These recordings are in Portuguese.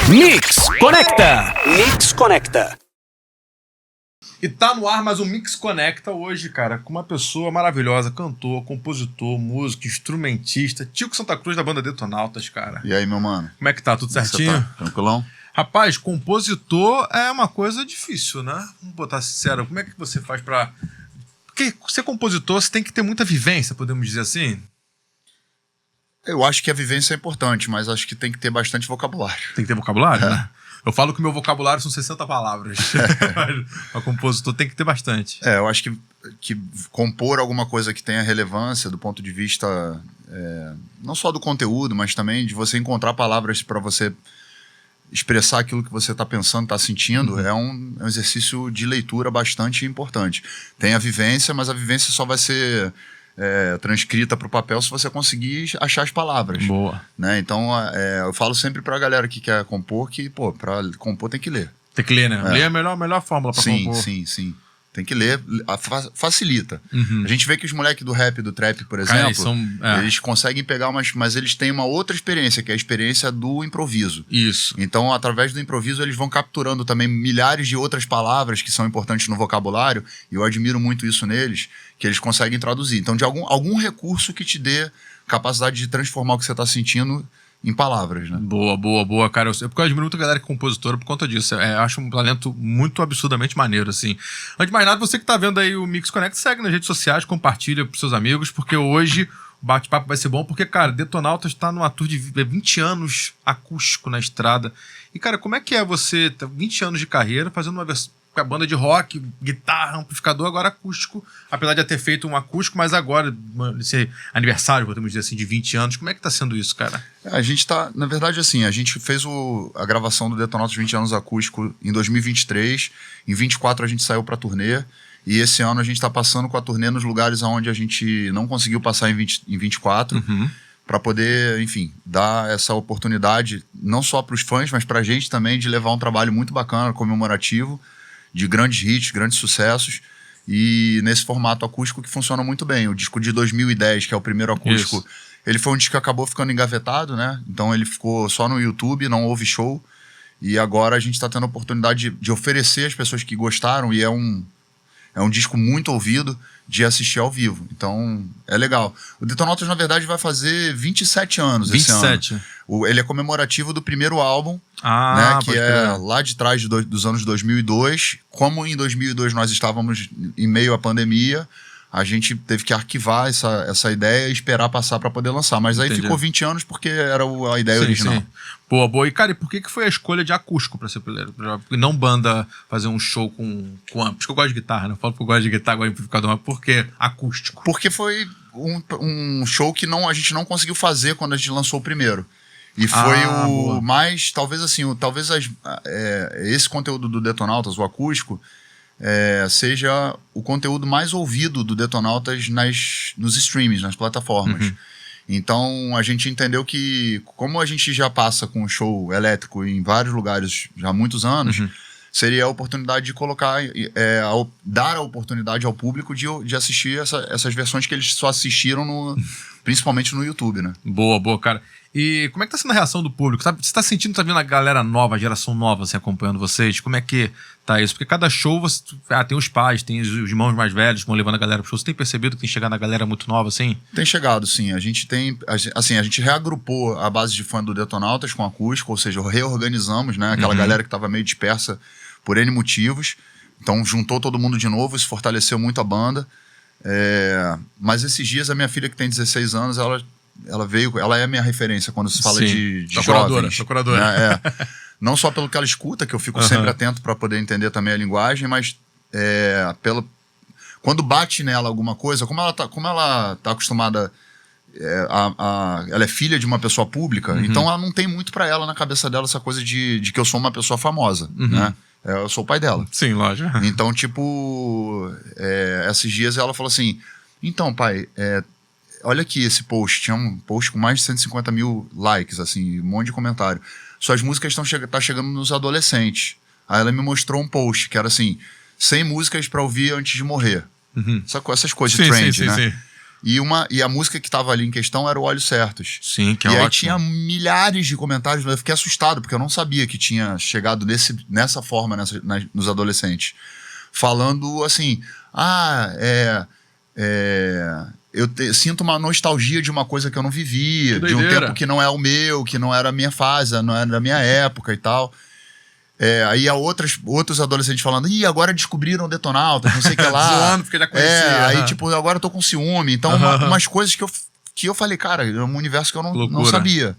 Mix Conecta. Mix Conecta. E tá no ar mais um Mix Conecta hoje, cara, com uma pessoa maravilhosa, cantor, compositor, músico, instrumentista, Tico Santa Cruz da banda Detonautas, cara. E aí, meu mano? Como é que tá? Tudo certinho? Você tá tranquilão? Rapaz, compositor é uma coisa difícil, né? Vamos botar sincero, como é que você faz pra... Porque ser compositor, você tem que ter muita vivência, podemos dizer assim? Eu acho que a vivência é importante, mas acho que tem que ter bastante vocabulário. Tem que ter vocabulário, né? Eu falo que o meu vocabulário são 60 palavras. O compositor tem que ter bastante. Eu acho que compor alguma coisa que tenha relevância do ponto de vista não só do conteúdo, mas também de você encontrar palavras para você expressar aquilo que você está pensando, está sentindo, é um exercício de leitura bastante importante. Tem a vivência, mas a vivência só vai ser transcrita para o papel se você conseguir achar as palavras. Boa. Né? Então, eu falo sempre para a galera que quer compor que, para compor tem que ler. Tem que ler, né? Ler é a melhor fórmula para compor. Sim. Tem que ler, facilita. Uhum. A gente vê que os moleques do rap, do trap, por exemplo, eles conseguem pegar mas eles têm uma outra experiência, que é a experiência do improviso. Isso. Então, através do improviso, eles vão capturando também milhares de outras palavras que são importantes no vocabulário, e eu admiro muito isso neles, que eles conseguem traduzir. Então, de algum recurso que te dê capacidade de transformar o que você está sentindo em palavras, né? Boa, cara. Porque eu admiro muito a galera que é compositora por conta disso. Acho um talento muito absurdamente maneiro, assim. Antes de mais nada, você que tá vendo aí o Mix Connect, segue nas redes sociais, compartilha pros seus amigos, porque hoje o bate-papo vai ser bom, porque, cara, Detonautas tá numa tour de 20 anos acústico na estrada. E, cara, como é que é você, 20 anos de carreira, fazendo uma versão com a banda de rock, guitarra, amplificador, agora acústico, apesar de ter feito um acústico, mas agora, esse aniversário, podemos dizer assim, de 20 anos, como é que tá sendo isso, cara? A gente tá, na verdade, assim, a gente fez a gravação do Detonautas 20 anos acústico em 2023, em 24 a gente saiu pra turnê, e esse ano a gente tá passando com a turnê nos lugares onde a gente não conseguiu passar em 24, para poder, enfim, dar essa oportunidade, não só pros fãs, mas pra gente também, de levar um trabalho muito bacana, comemorativo, de grandes hits, grandes sucessos, e nesse formato acústico que funciona muito bem. O disco de 2010, que é o primeiro acústico, ele foi um disco que acabou ficando engavetado, né? Então ele ficou só no YouTube, não houve show, e agora a gente está tendo a oportunidade de oferecer às pessoas que gostaram, e é um disco muito ouvido, de assistir ao vivo. Então, é legal. O Detonautas, na verdade, vai fazer 27 anos 27. esse ano. Ele é comemorativo do primeiro álbum, né, que é lá de trás dos anos 2002. Como em 2002 nós estávamos em meio à pandemia, a gente teve que arquivar essa ideia e esperar passar para poder lançar. Mas aí ficou 20 anos porque era a ideia original. Sim. Boa. E, cara, e por que foi a escolha de acústico para ser primeiro? E não banda fazer um show com amplos? Porque eu gosto de guitarra, né? Eu falo que eu gosto de guitarra, gosto de amplificador, mas por que acústico? Porque foi um show que a gente não conseguiu fazer quando a gente lançou o primeiro. E foi o mais, talvez assim, esse conteúdo do Detonautas, o acústico, seja o conteúdo mais ouvido do Detonautas nos streams, nas plataformas. Então a gente entendeu que, como a gente já passa com o show elétrico em vários lugares já há muitos anos, seria a oportunidade de colocar, dar a oportunidade ao público de assistir essas versões que eles só assistiram principalmente no YouTube, né? Boa, cara. E como é que tá sendo a reação do público? Você tá sentindo, tá vendo a galera nova, a geração nova assim, acompanhando vocês? Como é que tá isso? Porque cada show tem os pais, tem os irmãos mais velhos que vão levando a galera pro show. Você tem percebido que tem chegado a galera muito nova, assim? Tem chegado, sim. A gente reagrupou a base de fã do Detonautas com acústico, ou seja, reorganizamos, né? Aquela galera que tava meio dispersa por N motivos. Então juntou todo mundo de novo, isso fortaleceu muito a banda. Mas esses dias a minha filha, que tem 16 anos, ela é a minha referência quando se fala de jovens. Procuradora. Né? Não só pelo que ela escuta, que eu fico sempre atento para poder entender também a linguagem, mas quando bate nela alguma coisa, como ela tá acostumada, ela é filha de uma pessoa pública, então ela não tem muito para ela na cabeça dela essa coisa de que eu sou uma pessoa famosa, né? Eu sou o pai dela. Sim, lógico. Então, esses dias ela falou assim, então, pai, olha aqui esse post, tinha um post com mais de 150 mil likes, assim, um monte de comentário. Suas músicas tá chegando nos adolescentes. Aí ela me mostrou um post que era assim, 100 músicas pra ouvir antes de morrer. Essas coisas de trend, né? Sim. E a música que tava ali em questão era o Olhos Certos. Sim, que é E aí ótimo. tinha milhares de comentários, eu fiquei assustado, porque eu não sabia que tinha chegado nessa forma nos adolescentes. Falando assim, sinto uma nostalgia de uma coisa que eu não vivi, Que de um doideira. tempo que não é o meu, que não era a minha fase, não era da minha época e tal. Aí há outros adolescentes falando, agora descobriram o Detonautas, não sei o que lá. Zoando, porque já conhecia. Aí tipo, agora eu tô com ciúme. Então, umas coisas que eu falei, cara, é um universo que eu não Loucura. sabia.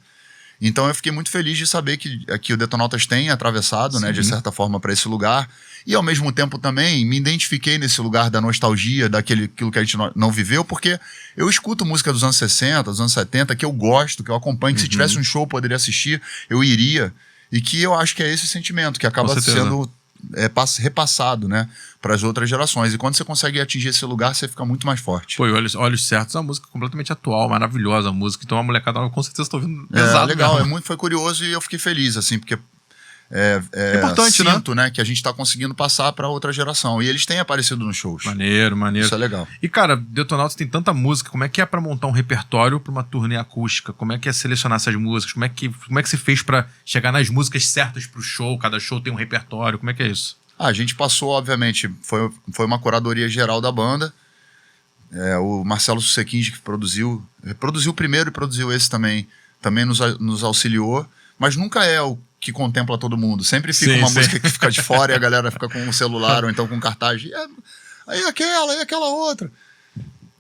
Então eu fiquei muito feliz de saber que o Detonautas tem atravessado, né, de certa forma, para esse lugar. E ao mesmo tempo também me identifiquei nesse lugar da nostalgia, daquilo que a gente não viveu, porque eu escuto música dos anos 60, dos anos 70, que eu gosto, que eu acompanho, que se tivesse um show eu poderia assistir, eu iria. E que eu acho que é esse sentimento que acaba Com certeza. sendo repassado, né, para as outras gerações. E quando você consegue atingir esse lugar, você fica muito mais forte. Pô, e Olhos Certos é uma música completamente atual, maravilhosa a música. Então a molecada com certeza tá ouvindo pesado. Legal, mesmo. foi curioso e eu fiquei feliz, assim, porque importante, sinto, né, que a gente tá conseguindo passar para outra geração. E eles têm aparecido nos shows. Maneiro. Isso é legal. E, cara, Detonautas tem tanta música, como é que é pra montar um repertório pra uma turnê acústica? Como é que é selecionar essas músicas? Como é que você fez pra chegar nas músicas certas pro show? Cada show tem um repertório, como é que é isso? A gente passou, obviamente, foi uma curadoria geral da banda. O Marcelo Susequinde, que produziu o primeiro e produziu esse também nos auxiliou, mas nunca é o que contempla todo mundo. Sempre fica uma música que fica de fora e a galera fica com o celular ou então com cartaz. Aí aquela outra.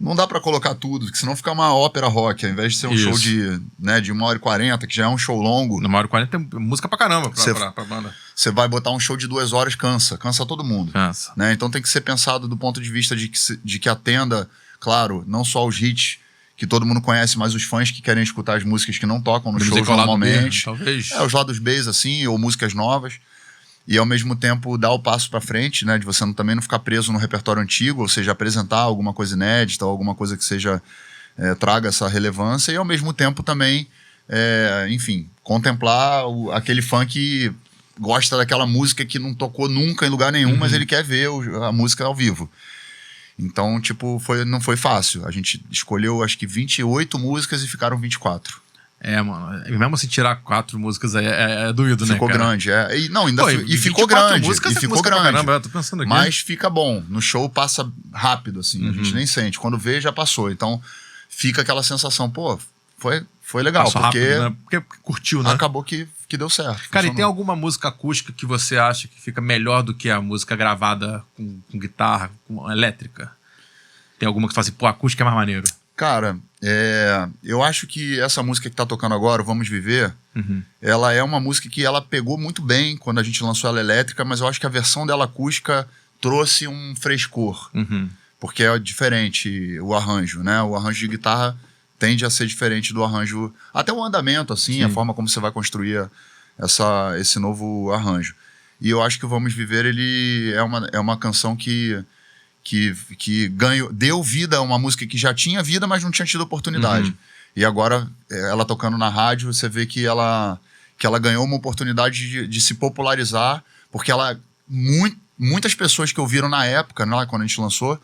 Não dá pra colocar tudo, porque senão fica uma ópera rock, ao invés de ser um show de 1h40, que já é um show longo. No maior 40 tem música pra caramba pra banda. Você vai botar um show de 2 horas, cansa todo mundo. Cansa. Né? Então tem que ser pensado do ponto de vista de que atenda, claro, não só os hits que todo mundo conhece, mas os fãs que querem escutar as músicas que não tocam no show normalmente. Talvez. Os lados Bs, assim, ou músicas novas. E ao mesmo tempo dar o passo pra frente, né? De você também não ficar preso no repertório antigo, ou seja, apresentar alguma coisa inédita, ou alguma coisa que seja traga essa relevância, e ao mesmo tempo também, enfim, contemplar aquele fã que gosta daquela música que não tocou nunca em lugar nenhum, mas ele quer ver a música ao vivo. Então, tipo, não foi fácil. A gente escolheu, acho que 28 músicas e ficaram 24. Mano. E mesmo se tirar 4 músicas aí é doído, né? Ficou cara? grande, E ficou 24 grande. músicas, E ficou música pra grande. caramba, eu tô pensando aqui. Mas fica bom. No show passa rápido, assim. A gente nem sente. Quando vê, já passou. Então, fica aquela sensação, pô, foi legal. Passou porque rápido, né? Porque curtiu, né? acabou que deu certo. Cara, e funcionou. tem alguma música acústica que você acha que fica melhor do que a música gravada com guitarra, com elétrica? Tem alguma que você fala assim, pô, acústica é mais maneiro? Cara, eu acho que essa música que tá tocando agora, o Vamos Viver, ela é uma música que ela pegou muito bem quando a gente lançou ela elétrica, mas eu acho que a versão dela acústica trouxe um frescor, porque é diferente o arranjo, né? O arranjo de guitarra tende a ser diferente do arranjo, até o andamento, assim, a forma como você vai construir esse novo arranjo. E eu acho que o Vamos Viver, ele é uma canção que deu vida a uma música que já tinha vida, mas não tinha tido oportunidade. E agora, ela tocando na rádio, você vê que ela ganhou uma oportunidade de se popularizar, porque muitas pessoas que ouviram na época, né, quando a gente lançou,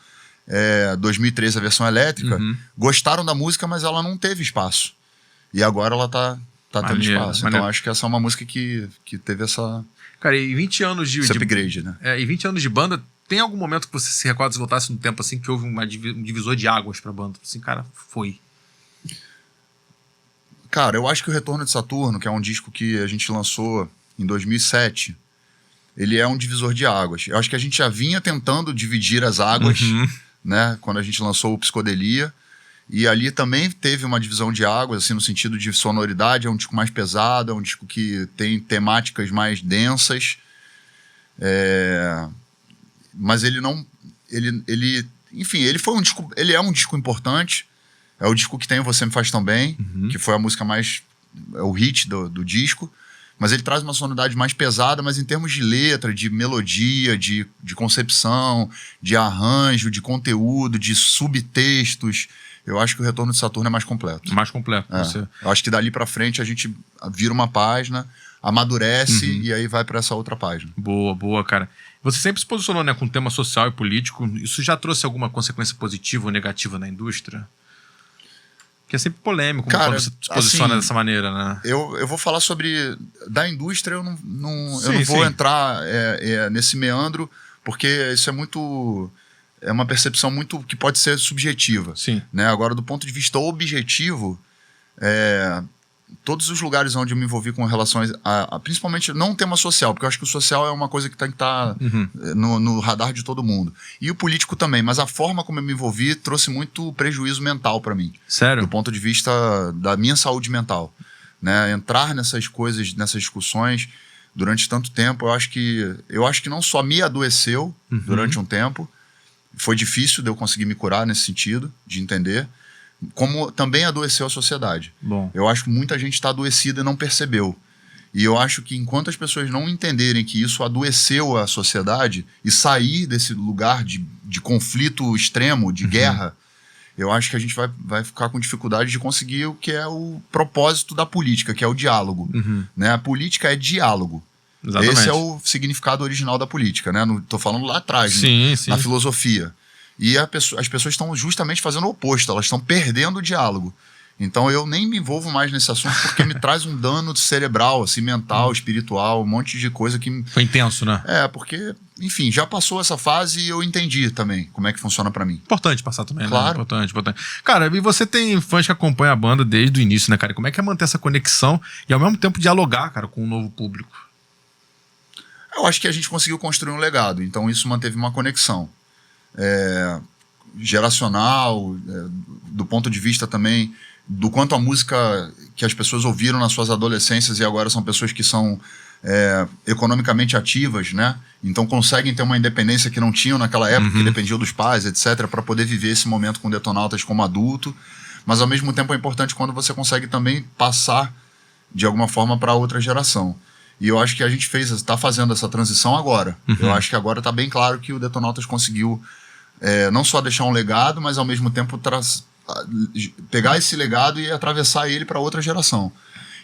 2013 a versão elétrica, gostaram da música, mas ela não teve espaço. E agora ela tá tendo Maneiro, espaço. maneiro. Então acho que essa é uma música que teve esse Cara, e 20 anos de upgrade, né? E 20 anos de banda, tem algum momento que você se recorda, se voltasse no tempo assim, que houve um divisor de águas pra banda? Assim, cara, foi. Cara, eu acho que o Retorno de Saturno, que é um disco que a gente lançou em 2007, ele é um divisor de águas. Eu acho que a gente já vinha tentando dividir as águas, né? Quando a gente lançou o Psicodelia. E ali também teve uma divisão de águas, assim, no sentido de sonoridade. É um disco mais pesado, é um disco que tem temáticas mais densas. Mas ele não... enfim, ele é um disco importante. É o disco que tem Você Me Faz Tão Bem, que foi a música mais... É o hit do disco. Mas ele traz uma sonoridade mais pesada, mas em termos de letra, de melodia, de concepção, de arranjo, de conteúdo, de subtextos, eu acho que o Retorno de Saturno é mais completo. Mais completo. Você. Eu acho que dali pra frente a gente vira uma página, amadurece e aí vai pra essa outra página. Boa, cara. Você sempre se posicionou, né, com tema social e político. Isso já trouxe alguma consequência positiva ou negativa na indústria? Porque é sempre polêmico Cara, quando você se posiciona assim, dessa maneira, né? Eu vou falar sobre... Da indústria, eu não Sim, vou sim. entrar nesse meandro, porque isso é muito... É uma percepção muito que pode ser subjetiva. Sim. Né? Agora, do ponto de vista objetivo, todos os lugares onde eu me envolvi com relações principalmente não o tema social, porque eu acho que o social é uma coisa que tem que estar no radar de todo mundo. E o político também, mas a forma como eu me envolvi trouxe muito prejuízo mental para mim. Sério? Do ponto de vista da minha saúde mental. Né? Entrar nessas coisas, nessas discussões durante tanto tempo, eu acho que não só me adoeceu durante um tempo, foi difícil de eu conseguir me curar nesse sentido, de entender, como também adoeceu a sociedade. Bom. Eu acho que muita gente está adoecida e não percebeu. E eu acho que enquanto as pessoas não entenderem que isso adoeceu a sociedade e sair desse lugar de conflito extremo, de guerra, eu acho que a gente vai ficar com dificuldade de conseguir o que é o propósito da política, que é o diálogo. Né? A política é diálogo. Exatamente. Esse é o significado original da política, né? Tô falando lá atrás, Sim, sim. na filosofia. E as pessoas estão justamente fazendo o oposto, elas estão perdendo o diálogo. Então eu nem me envolvo mais nesse assunto porque me traz um dano cerebral, assim, mental, espiritual, um monte de coisa que... Foi intenso, né? Porque, enfim, já passou essa fase e eu entendi também como é que funciona pra mim. Importante passar também, Claro. né? Importante. Cara, e você tem fãs que acompanham a banda desde o início, né, cara? E como é que é manter essa conexão e ao mesmo tempo dialogar, cara, com um novo público? Eu acho que a gente conseguiu construir um legado, então isso manteve uma conexão geracional, do ponto de vista também do quanto a música que as pessoas ouviram nas suas adolescências e agora são pessoas que são economicamente ativas, né? Então conseguem ter uma independência que não tinham naquela época, que dependiam dos pais, etc., para poder viver esse momento com Detonautas como adulto. Mas ao mesmo tempo é importante quando você consegue também passar de alguma forma para outra geração. E eu acho que a gente está fazendo essa transição agora. Eu acho que agora está bem claro que o Detonautas conseguiu não só deixar um legado, mas ao mesmo tempo pegar esse legado e atravessar ele para outra geração.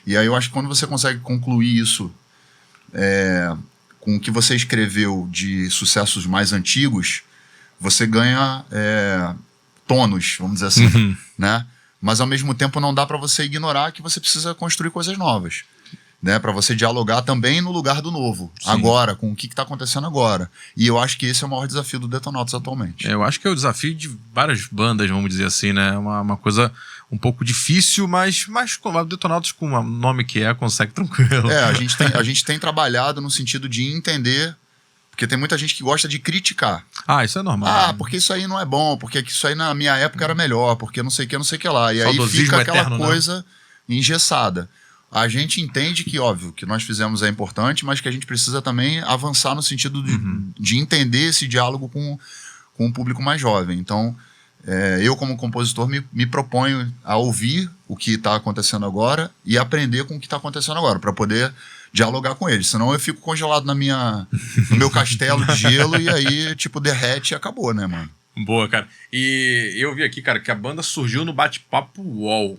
E aí eu acho que quando você consegue concluir isso com o que você escreveu de sucessos mais antigos, você ganha tônus, vamos dizer assim, né? Mas ao mesmo tempo não dá para você ignorar que você precisa construir coisas novas. Né, para você dialogar também no lugar do novo, Sim. agora, com o que está acontecendo agora. E eu acho que esse é o maior desafio do Detonautas atualmente. Eu acho que é o desafio de várias bandas, vamos dizer assim, né? Uma coisa um pouco difícil, mas o Detonautas, com o nome que consegue tranquilo. A gente tem trabalhado no sentido de entender, porque tem muita gente que gosta de criticar. Isso é normal. Porque isso aí não é bom, porque isso aí na minha época era melhor, porque não sei o que lá. E aí Saudosismo fica aquela eterno, coisa engessada. A gente entende que, óbvio, que nós fizemos é importante, mas que a gente precisa também avançar no sentido de entender esse diálogo com um público mais jovem. Então, eu como compositor me proponho a ouvir o que está acontecendo agora e aprender com o que está acontecendo agora, para poder dialogar com eles. Senão eu fico congelado no meu castelo de gelo e aí, derrete e acabou, né, mano? Boa, cara. E eu vi aqui, cara, que a banda surgiu no bate-papo UOL.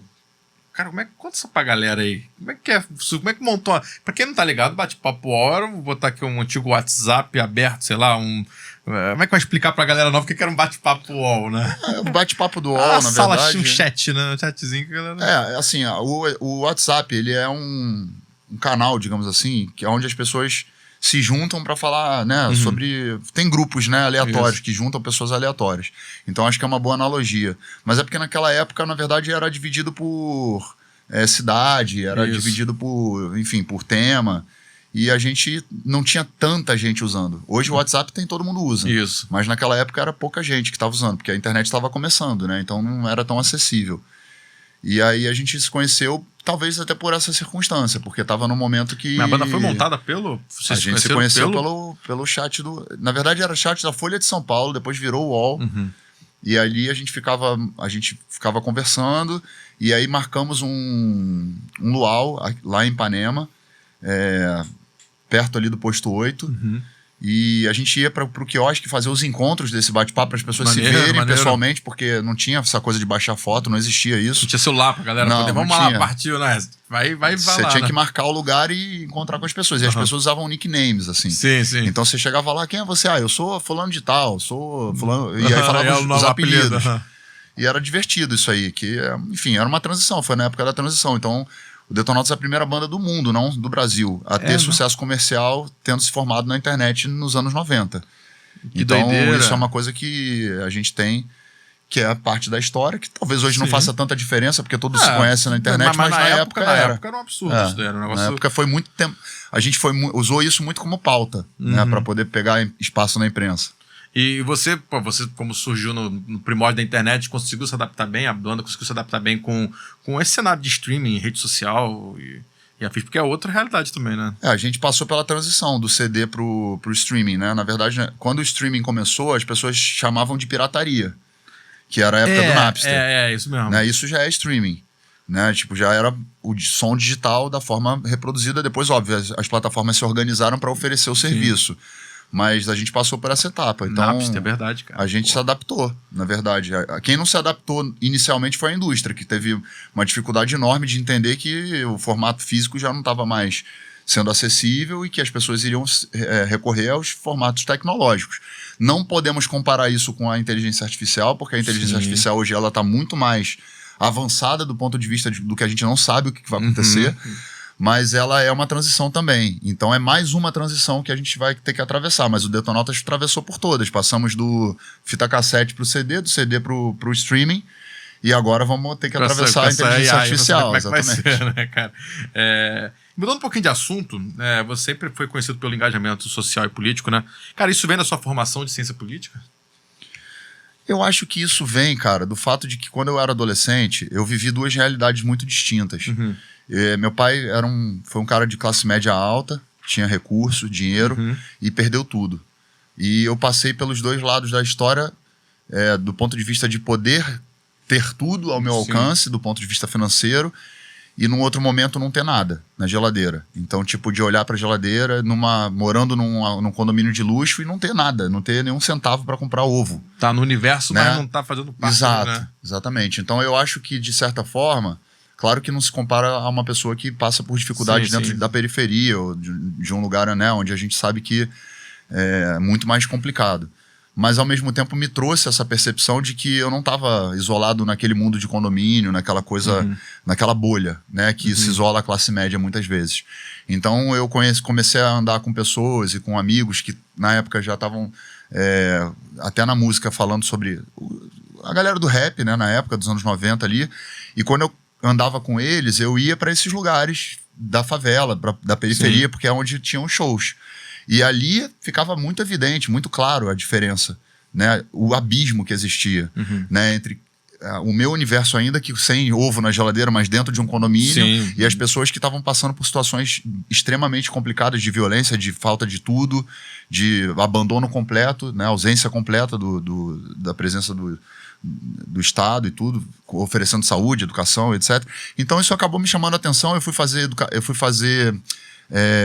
Cara, conta isso pra galera aí. Como é que montou? Pra quem não tá ligado, bate-papo UOL, vou botar aqui um antigo WhatsApp aberto, sei lá, como é que vai explicar pra galera nova o que era um bate-papo UOL, né? O bate-papo do UOL, na sala, verdade... um chat, né? Um chatzinho que a galera... assim, o WhatsApp, ele é um canal, digamos assim, que é onde as pessoas se juntam para falar, né, sobre... Tem grupos, né, aleatórios, que juntam pessoas aleatórias. Então acho que é uma boa analogia. Mas é porque naquela época, na verdade, era dividido por cidade, era dividido por, enfim, por tema. E a gente não tinha tanta gente usando. Hoje o WhatsApp todo mundo usa. Isso. Mas naquela época era pouca gente que estava usando, porque a internet estava começando, né? Então não era tão acessível. E aí a gente se conheceu, talvez até por essa circunstância, porque estava num momento que... A banda foi montada pelo... A gente se conheceu pelo chat Na verdade era chat da Folha de São Paulo, depois virou o UOL. E ali a gente ficava conversando, e aí marcamos um luau lá em Ipanema, perto ali do posto 8. E a gente ia para o quiosque fazer os encontros desse bate-papo para as pessoas se verem pessoalmente, porque não tinha essa coisa de baixar foto, não existia isso. Não tinha celular pra galera poder. Vamos lá, partiu, né? Vai Você lá, tinha né? que marcar o lugar e encontrar com as pessoas. E as pessoas usavam nicknames, assim. Sim, sim. Então você chegava lá, quem é você? Eu sou fulano de tal, sou fulano... E aí falava os apelidos. E era divertido isso aí, que, enfim, era uma transição, foi na época da transição. Então, o Detonautas é a primeira banda do mundo, não do Brasil, a ter sucesso comercial tendo se formado na internet nos anos 90. Que então, doideira. isso é uma coisa que a gente tem, que é a parte da história, que talvez hoje não faça tanta diferença, porque todos se conhecem na internet, mas na época era. Era um absurdo isso daí, era um negócio... Na época foi muito tempo. A gente usou isso muito como pauta, né, para poder pegar espaço na imprensa. E você, como surgiu no primórdio da internet, conseguiu se adaptar bem, a banda conseguiu se adaptar bem com esse cenário de streaming, rede social e afins, porque é outra realidade também, né? A gente passou pela transição do CD pro streaming, né? Na verdade, né, quando o streaming começou, as pessoas chamavam de pirataria, que era a época do Napster. Isso mesmo. Né? Isso já é streaming. Né? Tipo, já era o som digital da forma reproduzida. Depois, óbvio, as plataformas se organizaram para oferecer o serviço. Mas a gente passou por essa etapa. Então, Napster, é verdade, cara. A gente se adaptou, na verdade. Quem não se adaptou inicialmente foi a indústria, que teve uma dificuldade enorme de entender que o formato físico já não estava mais sendo acessível e que as pessoas iriam recorrer aos formatos tecnológicos. Não podemos comparar isso com a inteligência artificial, porque a inteligência artificial hoje ela está muito mais avançada do ponto de vista do que a gente não sabe o que vai acontecer, mas ela é uma transição também. Então é mais uma transição que a gente vai ter que atravessar, mas o Detonautas atravessou por todas. Passamos do fita cassete para o CD, do CD para o streaming, e agora vamos ter que atravessar a inteligência artificial. Como é que vai ser, né, cara? Mudando um pouquinho de assunto, você sempre foi conhecido pelo engajamento social e político, né? Cara, isso vem da sua formação de ciência política? Eu acho que isso vem, cara, do fato de que quando eu era adolescente, eu vivi duas realidades muito distintas. Meu pai foi um cara de classe média alta, tinha recurso, dinheiro, e perdeu tudo. E eu passei pelos dois lados da história, do ponto de vista de poder ter tudo ao meu alcance, do ponto de vista financeiro, e num outro momento não ter nada na geladeira. Então, tipo, de olhar pra geladeira, morando num condomínio de luxo e não ter nada, não ter nenhum centavo para comprar ovo. Tá no universo, né? Mas não tá fazendo parte. Exato, né? Exatamente. Então eu acho que, de certa forma, claro que não se compara a uma pessoa que passa por dificuldades dentro da periferia ou de um lugar, né, onde a gente sabe que é muito mais complicado. Mas, ao mesmo tempo, me trouxe essa percepção de que eu não estava isolado naquele mundo de condomínio, naquela coisa, naquela bolha, né, que se isola a classe média muitas vezes. Então, eu comecei a andar com pessoas e com amigos que, na época, já estavam, até na música, falando sobre a galera do rap, né, na época dos anos 90 ali. E quando eu andava com eles, eu ia para esses lugares da favela, da periferia, porque é onde tinham shows. E ali ficava muito evidente, muito claro a diferença, né? O abismo que existia, né? Entre o meu universo ainda, que sem ovo na geladeira, mas dentro de um condomínio, e as pessoas que estavam passando por situações extremamente complicadas de violência, de falta de tudo, de abandono completo, né? Ausência completa da presença do Estado e tudo, oferecendo saúde, educação, etc. Então isso acabou me chamando a atenção. Eu fui fazer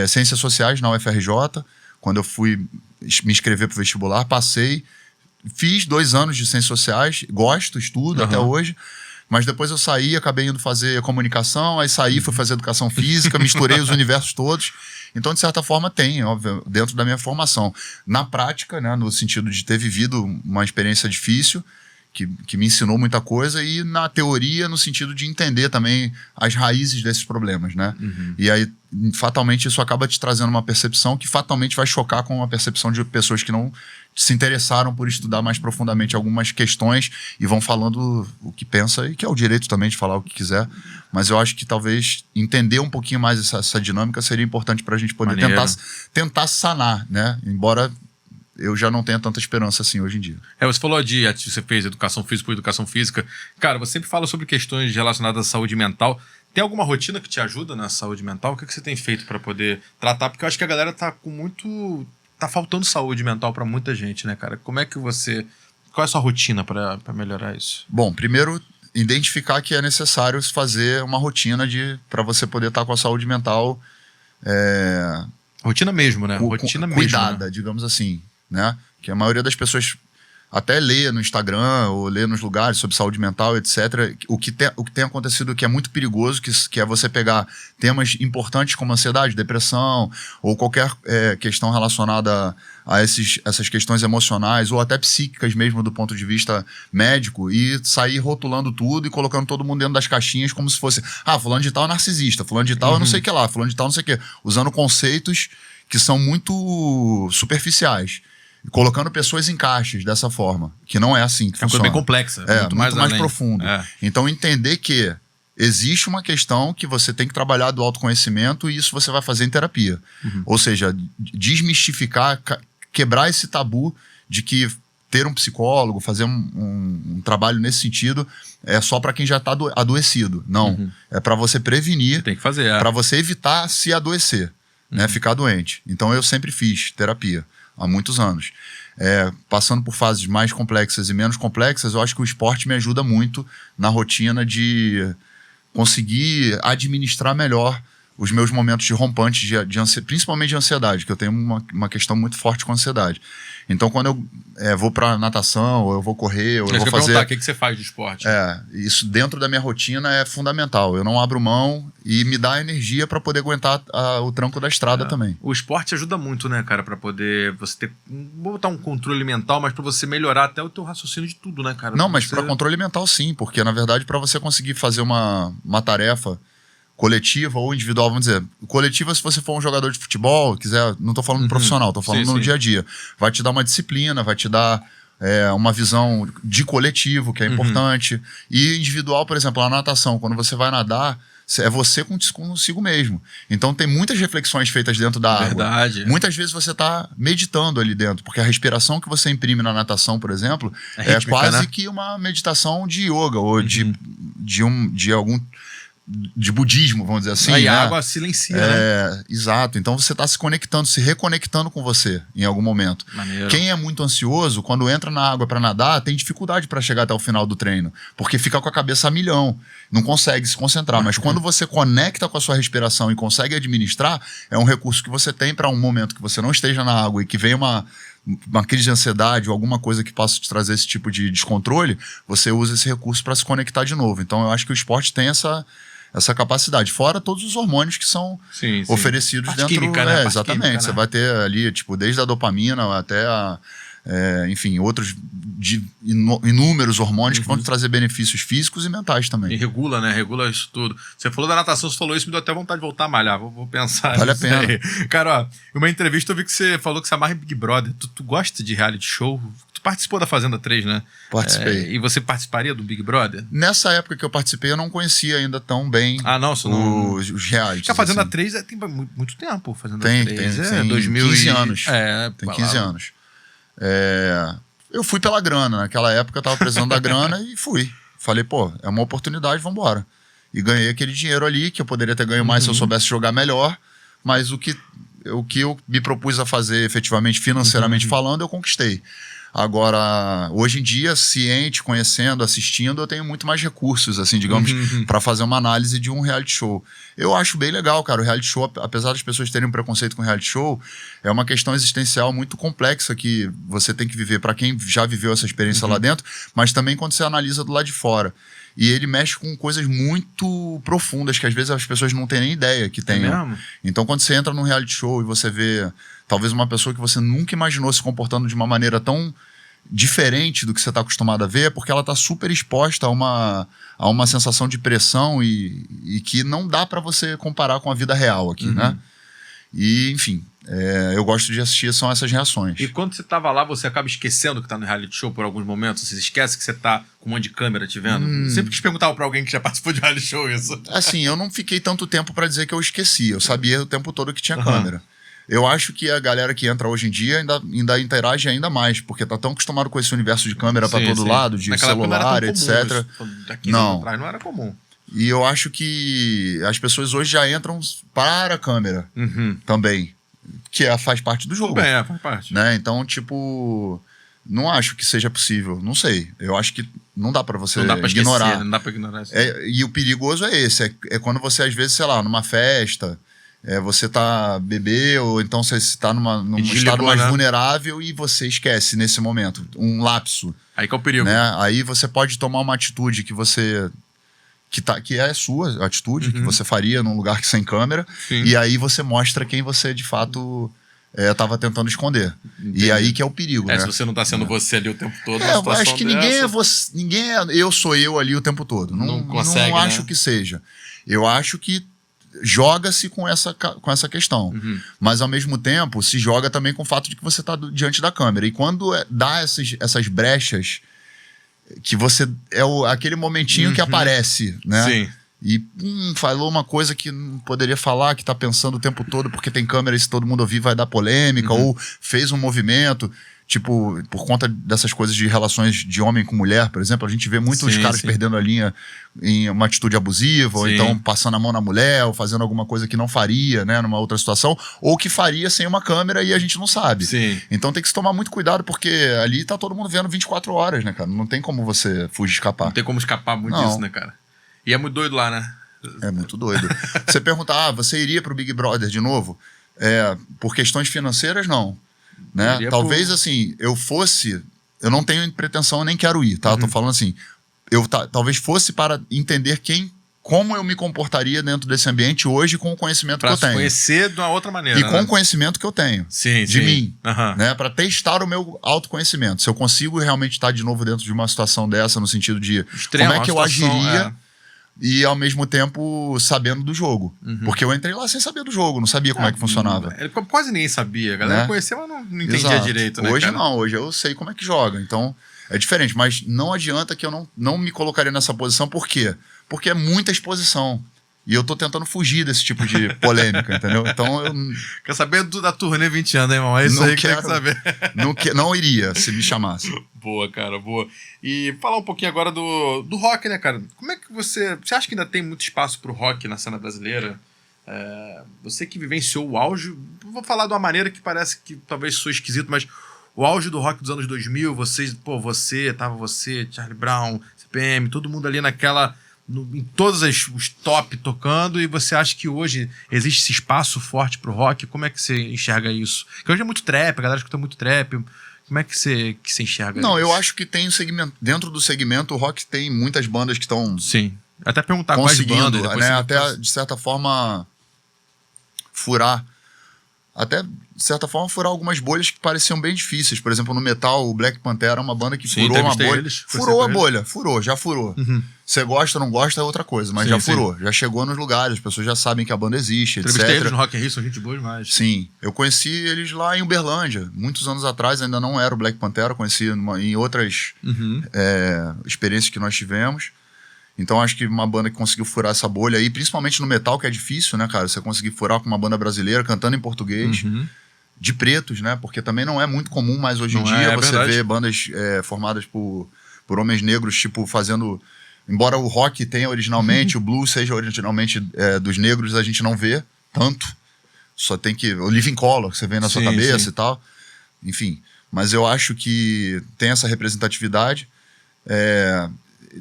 Ciências Sociais na UFRJ. Quando eu fui me inscrever para o vestibular, passei, fiz 2 anos de Ciências Sociais, gosto, estudo até hoje, mas depois eu saí, acabei indo fazer comunicação, aí saí, fui fazer educação física, misturei os universos todos. Então, de certa forma, tem, óbvio, dentro da minha formação. Na prática, né, no sentido de ter vivido uma experiência difícil, que me ensinou muita coisa, e na teoria, no sentido de entender também as raízes desses problemas, né? E aí, fatalmente, isso acaba te trazendo uma percepção que fatalmente vai chocar com a percepção de pessoas que não se interessaram por estudar mais profundamente algumas questões e vão falando o que pensa, e que é o direito também de falar o que quiser. Mas eu acho que talvez entender um pouquinho mais essa dinâmica seria importante para a gente poder tentar sanar, né? Embora eu já não tenho tanta esperança assim hoje em dia. Você falou você fez educação física por educação física. Cara, você sempre fala sobre questões relacionadas à saúde mental. Tem alguma rotina que te ajuda na saúde mental? O que você tem feito para poder tratar? Porque eu acho que a galera tá faltando saúde mental para muita gente, né, cara? Qual é a sua rotina para melhorar isso? Bom, primeiro, identificar que é necessário fazer uma rotina para você poder estar com a saúde mental rotina mesmo, né? Rotina cuidada, mesmo, né? digamos assim, né? Que a maioria das pessoas até ler no Instagram ou ler nos lugares sobre saúde mental, etc. O que tem acontecido que é muito perigoso, que é você pegar temas importantes como ansiedade, depressão ou qualquer questão relacionada a essas questões emocionais ou até psíquicas mesmo do ponto de vista médico e sair rotulando tudo e colocando todo mundo dentro das caixinhas como se fosse, fulano de tal é narcisista, fulano de tal eu não sei o que lá, fulano de tal não sei o que, usando conceitos que são muito superficiais. Colocando pessoas em caixas dessa forma, que não é assim que funciona. É uma coisa bem complexa. Muito mais profundo. Então, entender que existe uma questão que você tem que trabalhar do autoconhecimento e isso você vai fazer em terapia. Ou seja, desmistificar, quebrar esse tabu de que ter um psicólogo, fazer um trabalho nesse sentido é só para quem já está adoecido. Não. É para você prevenir, tem que fazer, para você evitar se adoecer, né, ficar doente. Então, eu sempre fiz terapia. Há muitos anos. Passando por fases mais complexas e menos complexas, eu acho que o esporte me ajuda muito na rotina de conseguir administrar melhor os meus momentos de rompantes, principalmente de ansiedade, que eu tenho uma questão muito forte com ansiedade. Então, quando eu vou para natação, ou eu vou correr, ou eu vou fazer... O que você faz de esporte? Isso dentro da minha rotina é fundamental. Eu não abro mão e me dá energia para poder aguentar o tranco da estrada também. O esporte ajuda muito, né, cara, para poder você ter... Vou botar um controle mental, mas para você melhorar até o teu raciocínio de tudo, né, cara? Não, mas para controle mental sim, porque na verdade para você conseguir fazer uma tarefa coletiva ou individual, vamos dizer. Coletiva, se você for um jogador de futebol, quiser, não tô falando profissional, tô falando no dia a dia. Vai te dar uma disciplina, vai te dar uma visão de coletivo, que é importante. E individual, por exemplo, a natação, quando você vai nadar, é você consigo mesmo. Então tem muitas reflexões feitas dentro da água. Verdade. Muitas vezes você está meditando ali dentro, porque a respiração que você imprime na natação, por exemplo, é quase que uma meditação de yoga ou de algum... de budismo, vamos dizer assim. E a água silencia, né? Exato. Então você está se conectando, se reconectando com você em algum momento. Maneiro. Quem é muito ansioso, quando entra na água para nadar, tem dificuldade para chegar até o final do treino, porque fica com a cabeça a milhão, não consegue se concentrar. Mas quando você conecta com a sua respiração e consegue administrar, é um recurso que você tem para um momento que você não esteja na água e que venha uma crise de ansiedade ou alguma coisa que possa te trazer esse tipo de descontrole, você usa esse recurso para se conectar de novo. Então eu acho que o esporte tem essa capacidade, fora todos os hormônios que são oferecidos dentro. Química, né? Exatamente. Química, né? Você vai ter ali, desde a dopamina até enfim, outros inúmeros hormônios que vão te trazer benefícios físicos e mentais também. E regula, né? Regula isso tudo. Você falou da natação, você falou isso, me deu até vontade de voltar a malhar. Vou pensar. Vale a pena. Aí. Cara, ó, em uma entrevista eu vi que você falou que você amarra em Big Brother. Tu gosta de reality show? Tu participou da Fazenda 3, né? Participei. E você participaria do Big Brother? Nessa época que eu participei, eu não conhecia ainda tão bem os realities. A Fazenda assim. 3 tem muito tempo. Fazenda tem 3 tem 15 anos. Tem 15 anos. Eu fui pela grana. Naquela época eu tava precisando da grana e fui. Falei, pô, é uma oportunidade, vambora. E ganhei aquele dinheiro ali, que eu poderia ter ganho mais se eu soubesse jogar melhor, mas o que eu me propus a fazer efetivamente, financeiramente falando, eu conquistei. Agora, hoje em dia, ciente, conhecendo, assistindo, eu tenho muito mais recursos, assim, digamos, para fazer uma análise de um reality show. Eu acho bem legal, cara. O reality show, apesar das pessoas terem um preconceito com reality show, é uma questão existencial muito complexa que você tem que viver para quem já viveu essa experiência lá dentro, mas também quando você analisa do lado de fora. E ele mexe com coisas muito profundas que às vezes as pessoas não têm nem ideia que tem. Então, quando você entra num reality show e você vê talvez uma pessoa que você nunca imaginou se comportando de uma maneira tão diferente do que você está acostumado a ver, porque ela está super exposta a uma sensação de pressão e que não dá para você comparar com a vida real aqui, né? E, enfim, eu gosto de assistir, são essas reações. E quando você tava lá, você acaba esquecendo que tá no reality show por alguns momentos? Você esquece que você tá com um monte de câmera te vendo? Sempre quis perguntar pra alguém que já participou de reality show isso. Assim, eu não fiquei tanto tempo para dizer que eu esqueci. Eu sabia o tempo todo que tinha câmera. Eu acho que a galera que entra hoje em dia ainda interage ainda mais, porque tá tão acostumado com esse universo de câmera para todo lado, de celular, etc. Não era comum. E eu acho que as pessoas hoje já entram para a câmera também, que faz parte do jogo. Também faz parte. Né? Então, tipo, não acho que seja possível. Não sei. Eu acho que não dá para você ignorar. Não dá pra ignorar isso. E o perigoso é esse. É quando você, às vezes, sei lá, numa festa, você tá bebê, ou então você tá num desligou, estado mais né? vulnerável e você esquece nesse momento, um lapso. Aí que é o perigo. Né? Aí você pode tomar uma atitude que é a sua atitude, que você faria num lugar sem câmera, Sim. e aí você mostra quem você de fato estava tentando esconder. E aí que é o perigo, né? Se você não tá sendo você ali o tempo todo, Eu acho que ninguém é eu sou eu ali o tempo todo. Não consegue, não acho né? que seja. Eu acho que joga-se com essa questão. Mas, ao mesmo tempo, se joga também com o fato de que você está diante da câmera. E quando dá essas brechas, que você... aquele momentinho que aparece, né? Sim. E falou uma coisa que não poderia falar, que tá pensando o tempo todo, porque tem câmera e se todo mundo ouvir vai dar polêmica, ou fez um movimento... Tipo, por conta dessas coisas de relações de homem com mulher, por exemplo, a gente vê muitos caras perdendo a linha em uma atitude abusiva, ou então passando a mão na mulher, ou fazendo alguma coisa que não faria, né, numa outra situação, ou que faria sem uma câmera e a gente não sabe. Sim. Então tem que se tomar muito cuidado, porque ali tá todo mundo vendo 24 horas, né, cara? Não tem como você fugir, escapar. Não tem como escapar muito Não. disso, né, cara? E é muito doido lá, né? É muito doido. Você pergunta, você iria pro Big Brother de novo? Por questões financeiras, não. Né? Talvez assim, eu não tenho pretensão, nem quero ir, tá? Tô falando assim, talvez fosse para entender como eu me comportaria dentro desse ambiente hoje com o conhecimento que eu tenho. Pra conhecer de uma outra maneira. E com o conhecimento que eu tenho de mim, né? Para testar o meu autoconhecimento. Se eu consigo realmente estar de novo dentro de uma situação dessa, no sentido de como é que eu agiria e ao mesmo tempo sabendo do jogo. Porque eu entrei lá sem saber do jogo, não sabia como é que funcionava. Quase ninguém sabia. A galera conhecia, mas não entendia direito, né? Hoje cara? não, hoje eu sei como é que joga. Então é diferente, mas não adianta que eu não me colocaria nessa posição. Por quê? Porque é muita exposição. E eu tô tentando fugir desse tipo de polêmica, entendeu? Então eu... Quer saber da turnê 20 anos, hein, irmão? É isso aí que tem que saber. Não iria, se me chamasse. Boa, cara, boa. E falar um pouquinho agora do rock, né, cara? Como é que você acha que ainda tem muito espaço pro rock na cena brasileira? Você que vivenciou o auge, vou falar de uma maneira que parece que talvez sou esquisito, mas o auge do rock dos anos 2000, tava você, Charlie Brown, CPM, todo mundo ali em todos os top tocando, e você acha que hoje existe esse espaço forte pro rock? Como é que você enxerga isso? Porque hoje é muito trap, a galera escuta muito trap. Como é que você enxerga isso? Não, eu acho que tem um segmento. Dentro do segmento, o rock tem muitas bandas que estão... Sim. Até perguntar conseguindo, quais bandas. né? Até, de certa forma, furar algumas bolhas que pareciam bem difíceis. Por exemplo, no metal, o Black Panther é uma banda que furou uma bolha. Já furou. Você gosta ou não gosta é outra coisa, mas já furou. Já chegou nos lugares, as pessoas já sabem que a banda existe, etc. Entrevistei eles no Rock in Rio, são gente boa demais. Sim, eu conheci eles lá em Uberlândia, muitos anos atrás, ainda não era o Black Panther, eu conheci em outras experiências que nós tivemos. Então acho que uma banda que conseguiu furar essa bolha aí, principalmente no metal, que é difícil, né, cara? Você conseguir furar com uma banda brasileira, cantando em português, de pretos, né? Porque também não é muito comum mais hoje em dia você ver bandas formadas por homens negros, tipo, fazendo... Embora o rock tenha originalmente, o blues seja originalmente dos negros, a gente não vê tanto. Só tem que... O Living Colour, que você vê na sua cabeça e tal. Enfim, mas eu acho que tem essa representatividade.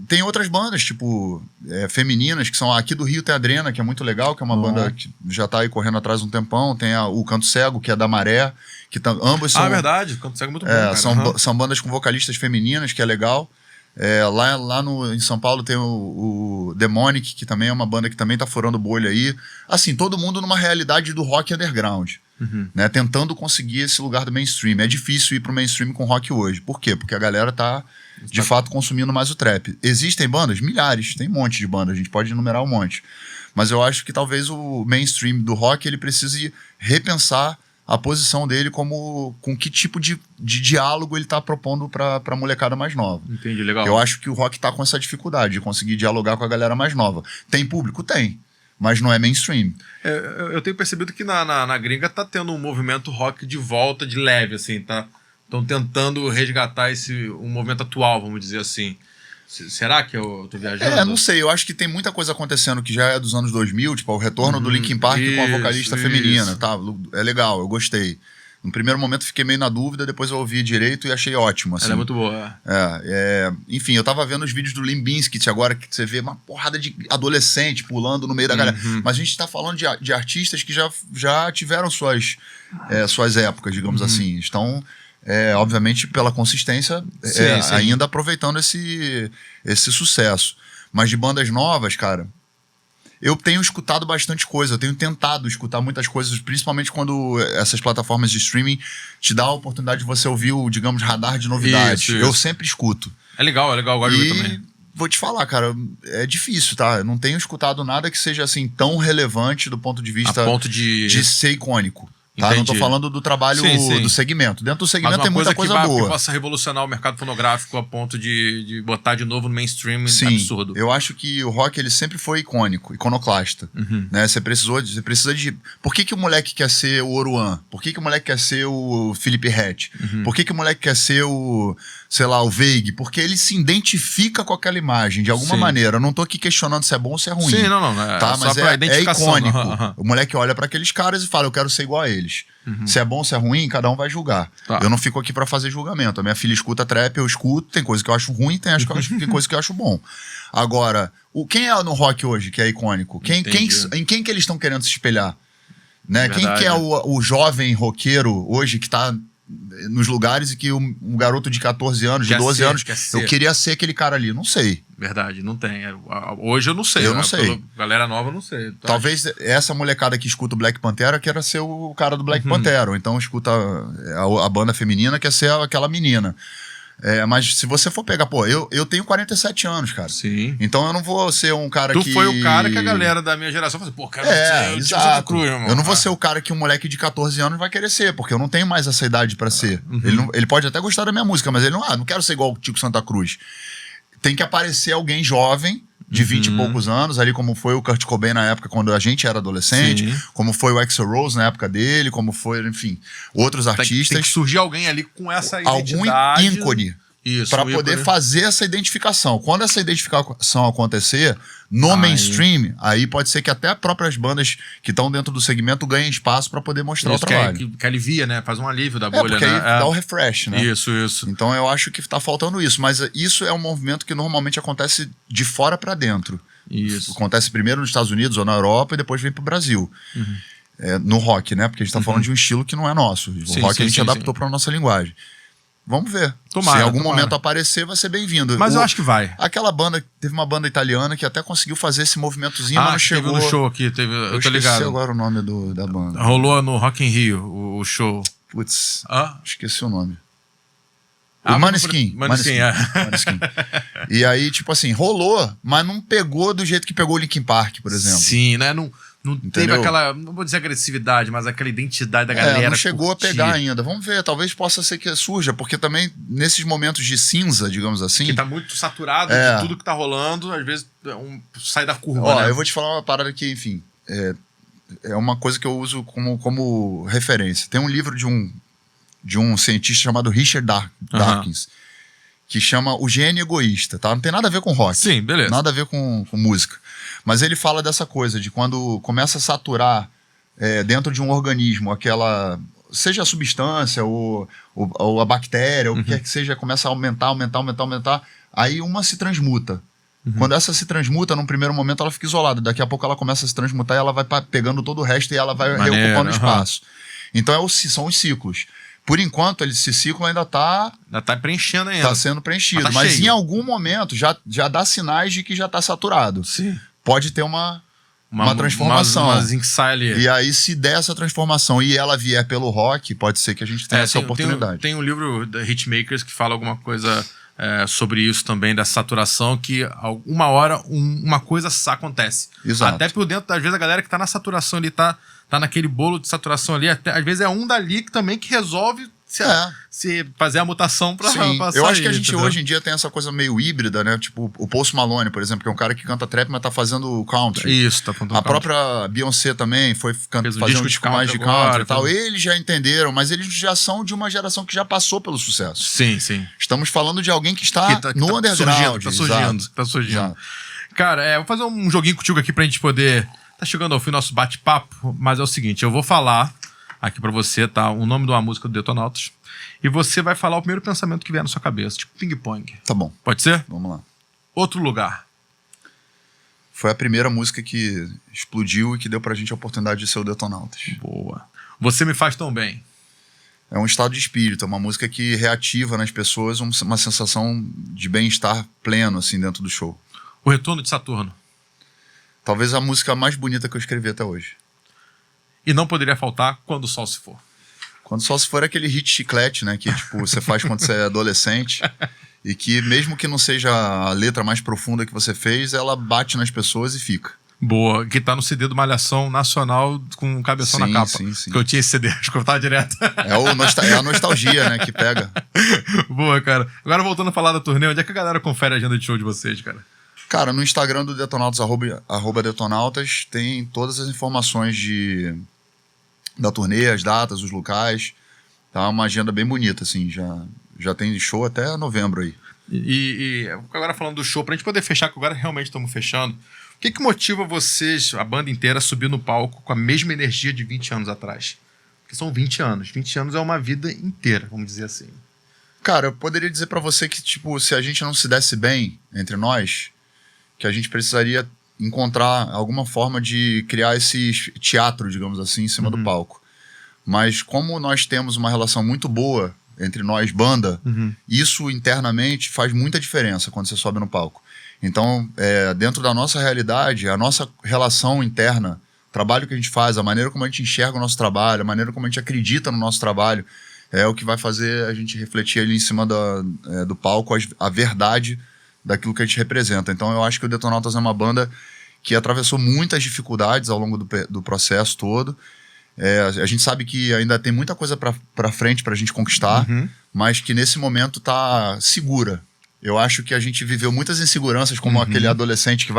Tem outras bandas, tipo, femininas, que são... Aqui do Rio tem a Adrena, que é muito legal, que é uma banda que já tá aí correndo atrás um tempão. Tem o Canto Cego, que é da Maré, que ambas são... é verdade, o Canto Cego é muito bom, cara. São bandas com vocalistas femininas, que é legal. Lá em São Paulo tem o Demonic, que também é uma banda que também tá furando bolha aí. Assim, todo mundo numa realidade do rock underground, né? Tentando conseguir esse lugar do mainstream. É difícil ir pro mainstream com rock hoje. Por quê? Porque a galera tá, de fato, consumindo mais o trap. Existem bandas? Milhares. Tem um monte de bandas. A gente pode enumerar um monte. Mas eu acho que talvez o mainstream do rock ele precise repensar a posição dele com que tipo de diálogo ele tá propondo pra molecada mais nova. Entendi, legal. Eu acho que o rock tá com essa dificuldade de conseguir dialogar com a galera mais nova. Tem público? Tem. Mas não é mainstream. Eu tenho percebido que na gringa tá tendo um movimento rock de volta, de leve, assim, tá? Estão tentando resgatar um movimento atual, vamos dizer assim. Será que eu tô viajando? Não sei. Eu acho que tem muita coisa acontecendo que já é dos anos 2000, tipo o retorno do Linkin Park com a vocalista feminina, tá? É legal, eu gostei. No primeiro momento fiquei meio na dúvida, depois eu ouvi direito e achei ótimo. Assim. Ela é muito boa. Enfim, eu tava vendo os vídeos do Limp Bizkit agora, que você vê uma porrada de adolescente pulando no meio da galera. Mas a gente tá falando de artistas que já tiveram suas épocas, digamos assim. Estão, obviamente, pela consistência, Sim. ainda aproveitando esse sucesso. Mas de bandas novas, cara, eu tenho escutado bastante coisa, eu tenho tentado escutar muitas coisas, principalmente quando essas plataformas de streaming te dão a oportunidade de você ouvir o, digamos, radar de novidades. Isso. Eu sempre escuto. É legal, eu gosto de ouvir também. Vou te falar, cara, é difícil, tá? Eu não tenho escutado nada que seja, assim, tão relevante do ponto de vista A ponto de ser icônico. Tá? Entendi. Não tô falando do trabalho do segmento. Dentro do segmento tem muita coisa boa. Que possa revolucionar o mercado fonográfico a ponto de botar de novo no mainstream. Sim, absurdo. Eu acho que o rock ele sempre foi icônico, iconoclasta. Né? Você precisa de... Por que o moleque quer ser o Oruan? Por que o moleque quer ser o Felipe Ret? Por que o moleque quer ser o, sei lá, o Veig? Porque ele se identifica com aquela imagem, de alguma maneira. Eu não tô aqui questionando se é bom ou se é ruim. Sim, não. Tá? Mas pra identificação. icônico. O moleque olha para aqueles caras e fala, eu quero ser igual a eles. Se é bom ou se é ruim, cada um vai julgar. Tá. Eu não fico aqui para fazer julgamento. A minha filha escuta trap, eu escuto, tem coisa que eu acho ruim, tem coisa que eu acho bom. Agora, quem é no rock hoje que é icônico? Em quem que eles estão querendo se espelhar? Né? Quem que é o jovem roqueiro hoje que tá nos lugares e que um garoto de 14 anos, de 12 anos, eu queria ser aquele cara ali? Não sei. Verdade, não tem. Hoje eu não sei. Eu não sei. Galera nova, eu não sei. Talvez essa molecada que escuta o Black Pantera queira ser o cara do Black Pantera. Ou então escuta a banda feminina quer ser aquela menina. Mas se você for pegar... eu tenho 47 anos, cara. Sim. Então eu não vou ser um cara Tu foi o cara que a galera da minha geração falou assim, cara, exato. Cruz, irmão. Eu não vou ser o cara que um moleque de 14 anos vai querer ser, porque eu não tenho mais essa idade pra ser. Ele pode até gostar da minha música, mas ele não quero ser igual o Tico Santa Cruz. Tem que aparecer alguém jovem, de 20 e poucos anos, ali como foi o Kurt Cobain na época quando a gente era adolescente, como foi o Axl Rose na época dele, como foi, enfim, outros artistas. Tem que surgir alguém ali com essa identidade. Algum ícone. Para um poder ícone. fazer essa identificação. Quando essa identificação acontecer no mainstream, aí pode ser que até as próprias bandas que estão dentro do segmento ganhem espaço para poder mostrar o trabalho. Que alivia, né? Faz um alívio da bolha, porque né? aí dá o refresh, né? Isso. Então eu acho que tá faltando isso. Mas isso é um movimento que normalmente acontece de fora para dentro. Isso. Acontece primeiro nos Estados Unidos ou na Europa e depois vem pro Brasil. No rock, né? Porque a gente tá falando de um estilo que não é nosso. O rock a gente adaptou para nossa linguagem. Vamos ver. Tomara, se em algum momento aparecer, vai ser bem-vindo. Mas eu acho que vai. Aquela banda, teve uma banda italiana que até conseguiu fazer esse movimentozinho, mas não chegou. Teve no show aqui, eu tô ligado. Esqueci agora o nome da banda. Rolou no Rock in Rio, o show. Putz, esqueci o nome. O Maneskin. Maneskin. E aí, tipo assim, rolou, mas não pegou do jeito que pegou o Linkin Park, por exemplo. Sim, né? Não teve aquela, não vou dizer agressividade, mas aquela identidade da galera. Não chegou a pegar ainda. Vamos ver, talvez possa ser que surja, porque também nesses momentos de cinza, digamos assim... Que tá muito saturado de tudo que tá rolando, às vezes sai da curva, né? Eu vou te falar uma parada que, enfim, é uma coisa que eu uso como referência. Tem um livro de um cientista chamado Richard Dawkins, que chama O Gênio Egoísta, tá? Não tem nada a ver com rock. Sim, beleza. Nada a ver com música. Mas ele fala dessa coisa, de quando começa a saturar dentro de um organismo aquela... Seja a substância ou a bactéria, ou o que quer que seja, começa a aumentar, aí uma se transmuta. Quando essa se transmuta, num primeiro momento ela fica isolada. Daqui a pouco ela começa a se transmutar e ela vai pegando todo o resto e ela vai reocupando espaço. Então são os ciclos. Por enquanto, esse ciclo ainda tá preenchendo ainda. Está sendo preenchido. Mas em algum momento já dá sinais de que já está saturado. Sim. Pode ter uma transformação. E aí, se der essa transformação e ela vier pelo rock, pode ser que a gente tenha essa oportunidade. Tem um livro da Hitmakers que fala alguma coisa sobre isso também, da saturação, que uma hora uma coisa se Exato. Até por dentro, às vezes, a galera que tá na saturação ali, tá naquele bolo de saturação ali, até, às vezes é um dali que também que resolve se fazer a mutação pra sair. Eu acho que a gente hoje em dia tem essa coisa meio híbrida, né? Tipo, o Post Malone, por exemplo, que é um cara que canta trap, mas tá fazendo country. Isso, tá fazendo country. A própria Beyoncé também foi fazer um disco mais de country e tal. Eles já entenderam, mas eles já são de uma geração que já passou pelo sucesso. Sim. Estamos falando de alguém que está no underground. Tá surgindo. Cara, vou fazer um joguinho contigo aqui pra gente poder... Tá chegando ao fim do nosso bate-papo, mas é o seguinte, eu vou falar... Aqui pra você, tá? O nome de uma música do Detonautas. E você vai falar o primeiro pensamento que vier na sua cabeça, tipo ping-pong. Tá bom, Pode ser? vamos lá. Outro lugar. Foi a primeira música que explodiu e que deu pra gente a oportunidade de ser o Detonautas. Boa. Você me faz tão bem. É um estado de espírito, é uma música que reativa nas pessoas uma sensação de bem-estar pleno, assim, dentro do show. O Retorno de Saturno. Talvez a música mais bonita que eu escrevi até hoje. E não poderia faltar Quando o Sol se for. Quando só se for aquele hit chiclete, né? Que tipo, você faz quando você é adolescente. E que mesmo que não seja a letra mais profunda que você fez, ela bate nas pessoas e fica. Boa. Que tá no CD do Malhação Nacional com um cabeção Sim, na capa. sim. Que eu tinha esse CD, escutava direto. É a nostalgia, né? Que pega. Boa, cara. Agora voltando a falar da turnê, onde é que a galera confere a agenda de show de vocês, cara? Cara, no Instagram do Detonautas, arroba Detonautas, tem todas as informações da turnê, as datas, os locais. Tá uma agenda bem bonita, assim. Já tem show até novembro aí. E agora falando do show, pra gente poder fechar, que agora realmente estamos fechando, o que motiva vocês, a banda inteira, a subir no palco com a mesma energia de 20 anos atrás? Porque são 20 anos. 20 anos é uma vida inteira, vamos dizer assim. Cara, eu poderia dizer pra você que, tipo, se a gente não se desse bem entre nós, que a gente precisaria encontrar alguma forma de criar esse teatro, digamos assim, em cima do palco. Mas como nós temos uma relação muito boa entre nós, banda, isso internamente faz muita diferença quando você sobe no palco. Então, dentro da nossa realidade, a nossa relação interna, o trabalho que a gente faz, a maneira como a gente enxerga o nosso trabalho, a maneira como a gente acredita no nosso trabalho, é o que vai fazer a gente refletir ali em cima do palco a verdade daquilo que a gente representa. Então eu acho que o Detonautas é uma banda que atravessou muitas dificuldades ao longo do processo todo. A gente sabe que ainda tem muita coisa pra frente pra gente conquistar, mas que nesse momento tá segura. Eu acho que a gente viveu muitas inseguranças, como aquele adolescente que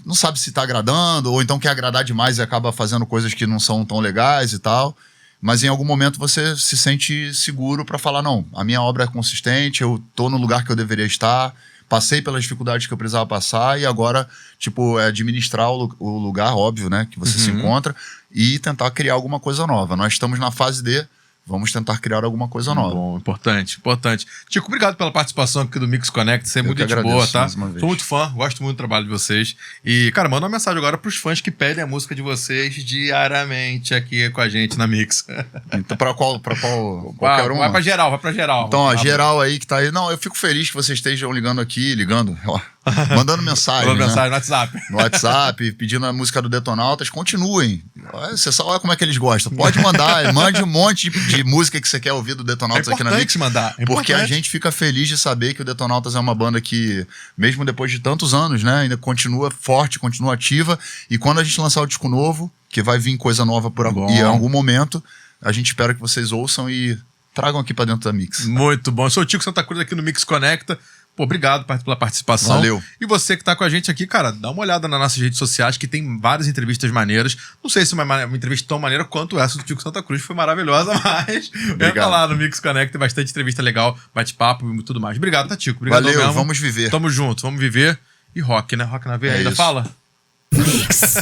não sabe se tá agradando, ou então quer agradar demais e acaba fazendo coisas que não são tão legais e tal. Mas em algum momento você se sente seguro pra falar, não, a minha obra é consistente, eu tô no lugar que eu deveria estar, passei pelas dificuldades que eu precisava passar e agora, tipo, administrar o lugar, óbvio, né, que você se encontra e tentar criar alguma coisa nova. Nós estamos na fase de vamos tentar criar alguma coisa nova. Bom, importante. Tico, obrigado pela participação aqui do Mix Connect. Você é muito gente boa, tá? Sou muito fã, gosto muito do trabalho de vocês. E, cara, manda uma mensagem agora pros fãs que pedem a música de vocês diariamente aqui com a gente na Mix. Então, pra qualquer um? Vai pra geral. Então, ó, geral aí que tá aí. Não, eu fico feliz que vocês estejam ligando aqui, ó, mandando mensagem. Mandando mensagem né? no WhatsApp. No WhatsApp, pedindo a música do Detonautas. Continuem. Você só olha como é que eles gostam. Pode mandar, mande um monte de música que você quer ouvir do Detonautas aqui na Mix. Mandar. Porque a gente fica feliz de saber que o Detonautas é uma banda que, mesmo depois de tantos anos, né, ainda continua forte, continua ativa. E quando a gente lançar o disco novo, que vai vir coisa nova em algum momento, a gente espera que vocês ouçam e tragam aqui pra dentro da Mix. Muito bom. Eu sou o Tico Santa Cruz aqui no Mix Conecta. Pô, obrigado pela participação. Valeu. E você que tá com a gente aqui, cara, dá uma olhada nas nossas redes sociais, que tem várias entrevistas maneiras. Não sei se uma entrevista tão maneira quanto essa do Tico Santa Cruz, foi maravilhosa, mas entra lá no Mix Connect, tem bastante entrevista legal, bate-papo e tudo mais. Obrigado, tá, Tico? Obrigado. Valeu, mesmo. vamos viver. Tamo junto, vamos viver. E rock, né? Rock na veia ainda isso. fala? Mix.